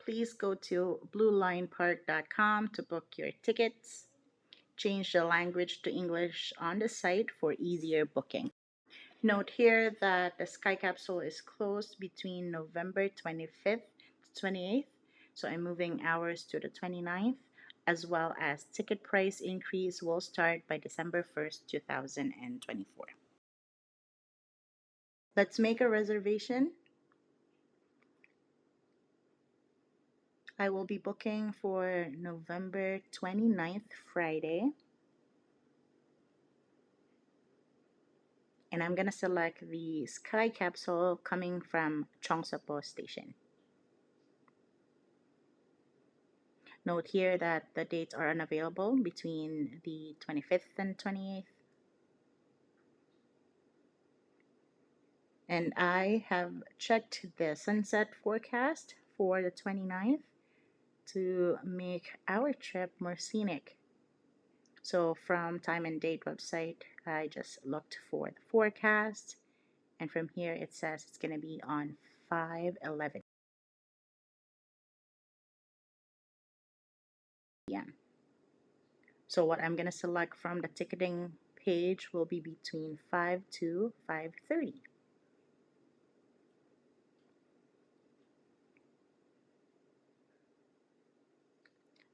please go to bluelinepark.com to book your tickets. Change the language to English on the site for easier booking. Note here that the Sky Capsule is closed between November 25th to 28th, so I'm moving hours to the 29th, as well as ticket price increase will start by December 1st, 2024. Let's make a reservation. I will be booking for November 29th, Friday. And I'm going to select the Sky Capsule coming from Cheongsapo Station. Note here that the dates are unavailable between the 25th and 28th. And I have checked the sunset forecast for the 29th to make our trip more scenic. So from time and date website, I just looked for the forecast, and from here it says it's going to be on 5/11 p.m. So what I'm going to select from the ticketing page will be between 5 to 5:30.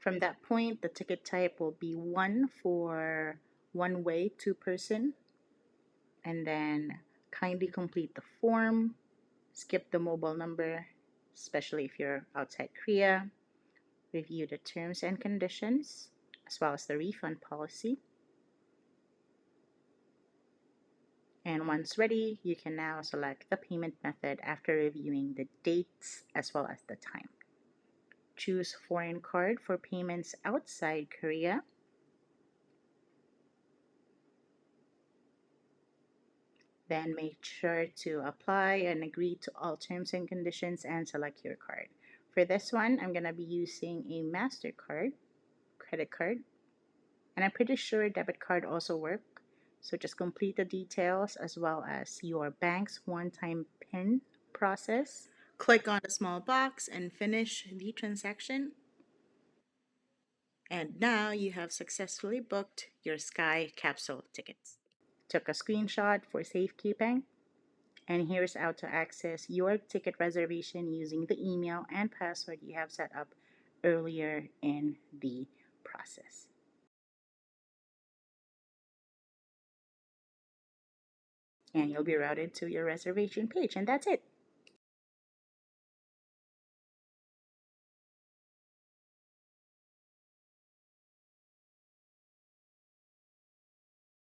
From that point, the ticket type will be one for one way, two person, and then kindly complete the form, skip the mobile number, especially if you're outside Korea, review the terms and conditions, as well as the refund policy. And once ready, you can now select the payment method after reviewing the dates as well as the time. Choose foreign card for payments outside Korea. Then make sure to apply and agree to all terms and conditions and select your card. For this one, I'm going to be using a MasterCard, credit card, and I'm pretty sure debit card also work. So just complete the details as well as your bank's one-time PIN process. Click on the small box and finish the transaction. And now you have successfully booked your Sky Capsule tickets. Took a screenshot for safekeeping. And here's how to access your ticket reservation using the email and password you have set up earlier in the process. And you'll be routed to your reservation page, and that's it.